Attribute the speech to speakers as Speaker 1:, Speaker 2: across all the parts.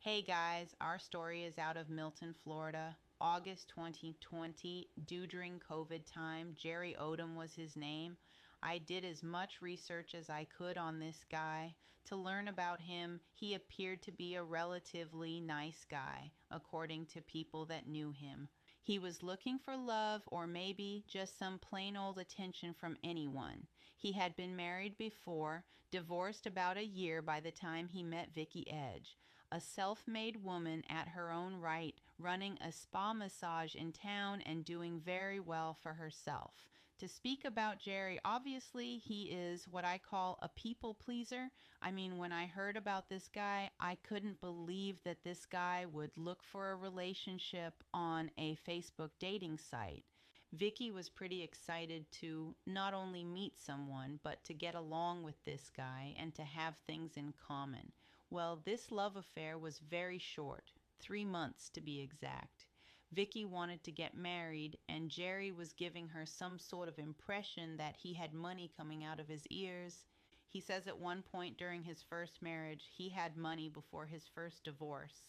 Speaker 1: Hey guys, our story is out of Milton, Florida. August 2020, due during COVID time. Jerry Odum was his name. I did as much research as I could on this guy. To learn about him, he appeared to be a relatively nice guy, according to people that knew him. He was looking for love or maybe just some plain old attention from anyone. He had been married before, divorced about a year by the time he met Vicky Edge, a self made woman at her own right, running a spa massage in town and doing very well for herself. To speak about Jerry, obviously he is what I call a people pleaser. I mean, when I heard about this guy, I couldn't believe that this guy would look for a relationship on a Facebook dating site. Vicky was pretty excited to not only meet someone, but to get along with this guy and to have things in common. Well, this love affair was very short, 3 months to be exact. Vicky wanted to get married, and Jerry was giving her some sort of impression that he had money coming out of his ears. He says at one point during his first marriage, he had money before his first divorce.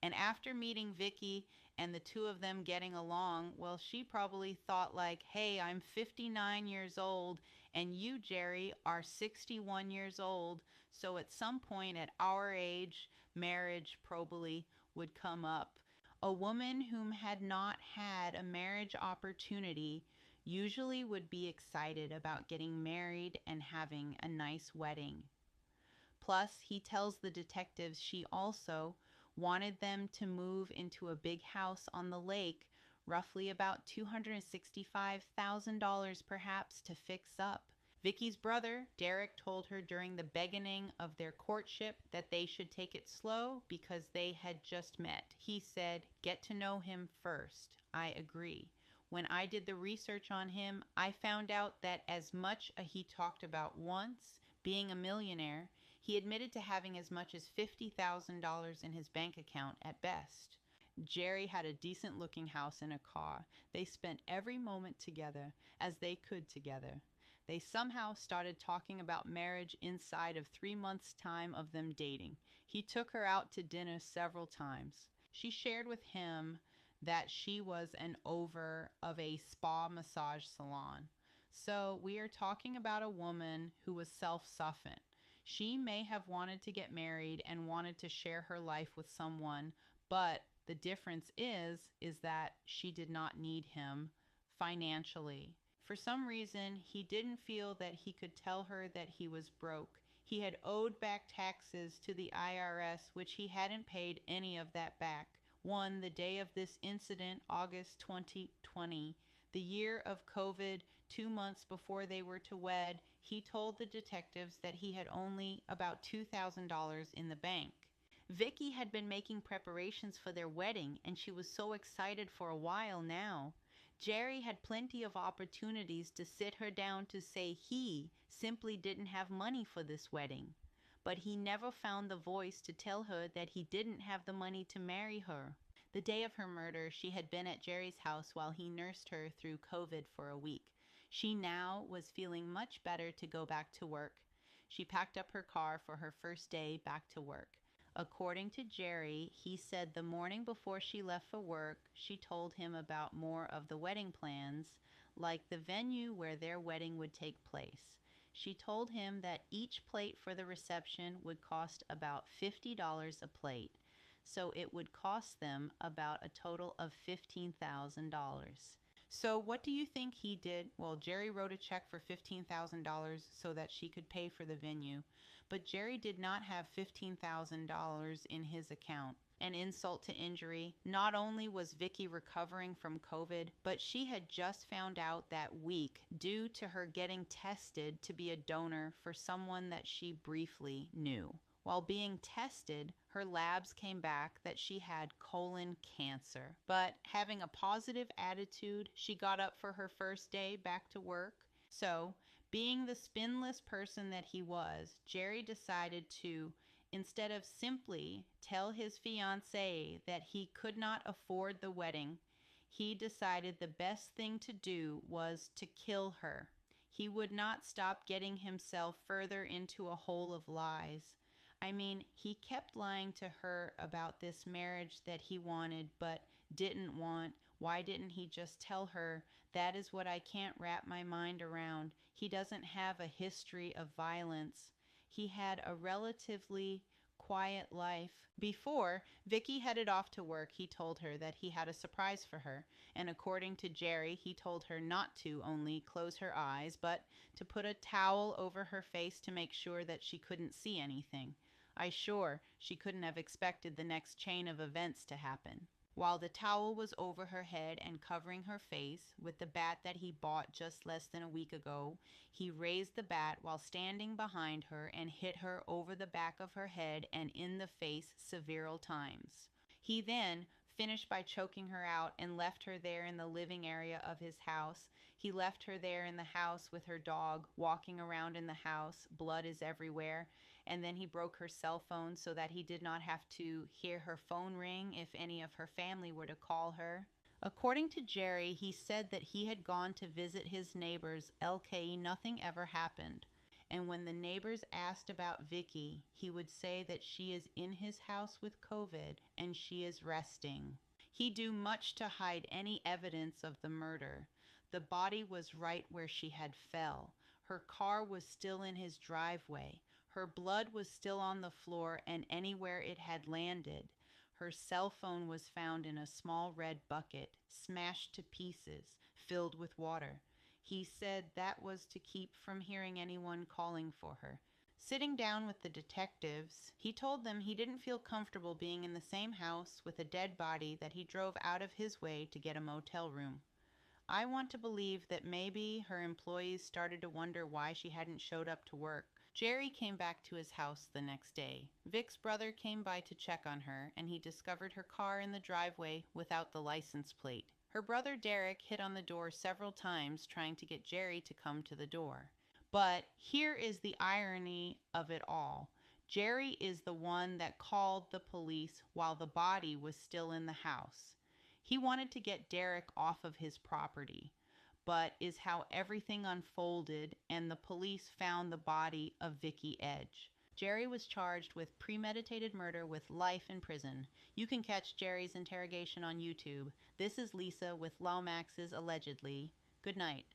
Speaker 1: And after meeting Vicky and the two of them getting along, well, she probably thought like, "Hey, I'm 59 years old and you, Jerry, are 61 years old. So at some point at our age, marriage probably would come up." A woman whom had not had a marriage opportunity usually would be excited about getting married and having a nice wedding. Plus, he tells the detectives she also wanted them to move into a big house on the lake, roughly about $265,000 perhaps, to fix up. Vicky's brother, Derek, told her during the beginning of their courtship that they should take it slow because they had just met. He said, "Get to know him first." I agree. When I did the research on him, I found out that as much as he talked about once being a millionaire, he admitted to having as much as $50,000 in his bank account at best. Jerry had a decent looking house and a car. They spent every moment together as they could together. They somehow started talking about marriage inside of 3 months' time of them dating. He took her out to dinner several times. She shared with him that she was an owner of a spa massage salon. So we are talking about a woman who was self sufficient. She may have wanted to get married and wanted to share her life with someone, but the difference is that she did not need him financially. For some reason, he didn't feel that he could tell her that he was broke. He had owed back taxes to the IRS, which he hadn't paid any of that back. One, the day of this incident, August 2020, the year of COVID, 2 months before they were to wed, he told the detectives that he had only about $2,000 in the bank. Vicky had been making preparations for their wedding, and she was so excited for a while now. Jerry had plenty of opportunities to sit her down to say he simply didn't have money for this wedding. But he never found the voice to tell her that he didn't have the money to marry her. The day of her murder, she had been at Jerry's house while he nursed her through COVID for a week. She now was feeling much better to go back to work. She packed up her car for her first day back to work. According to Jerry, he said the morning before she left for work, she told him about more of the wedding plans, like the venue where their wedding would take place. She told him that each plate for the reception would cost about $50 a plate, so it would cost them about a total of $15,000. So, what do you think he did? Well, Jerry wrote a check for $15,000 so that she could pay for the venue, but Jerry did not have $15,000 in his account. An insult to injury. Not only was Vicky recovering from COVID, but she had just found out that week due to her getting tested to be a donor for someone that she briefly knew. While being tested, her labs came back that she had colon cancer. But having a positive attitude, she got up for her first day back to work. So, being the spinless person that he was, Jerry decided to, instead of simply tell his fiancée that he could not afford the wedding, he decided the best thing to do was to kill her. He would not stop getting himself further into a hole of lies. I mean, he kept lying to her about this marriage that he wanted but didn't want. Why didn't he just tell her? That is what I can't wrap my mind around. He doesn't have a history of violence. He had a relatively quiet life. Before Vicky headed off to work, he told her that he had a surprise for her. And according to Jerry, he told her not to only close her eyes, but to put a towel over her face to make sure that she couldn't see anything. She couldn't have expected the next chain of events to happen. While the towel was over her head and covering her face with the bat that he bought just less than a week ago, he raised the bat while standing behind her and hit her over the back of her head and in the face several times. He then finished by choking her out and left her there in the living area of his house. He left her there in the house with her dog, walking around in the house. Blood is everywhere. And then he broke her cell phone so that he did not have to hear her phone ring if any of her family were to call her. According to Jerry, he said that he had gone to visit his neighbors. LK, nothing ever happened. And when the neighbors asked about Vicky, he would say that she is in his house with COVID and she is resting. He do much to hide any evidence of the murder. The body was right where she had fell. Her car was still in his driveway. Her blood was still on the floor and anywhere it had landed. Her cell phone was found in a small red bucket, smashed to pieces, filled with water. He said that was to keep from hearing anyone calling for her. Sitting down with the detectives, he told them he didn't feel comfortable being in the same house with a dead body that he drove out of his way to get a motel room. I want to believe that maybe her employees started to wonder why she hadn't showed up to work. Jerry came back to his house the next day. Vic's brother came by to check on her, and he discovered her car in the driveway without the license plate. Her brother Derek hit on the door several times trying to get Jerry to come to the door. But here is the irony of it all. Jerry is the one that called the police while the body was still in the house. He wanted to get Derek off of his property, but is how everything unfolded and the police found the body of Vicky Edge. Jerry was charged with premeditated murder with life in prison. You can catch Jerry's interrogation on YouTube. This is Lisa with Lomax's Allegedly. Good night.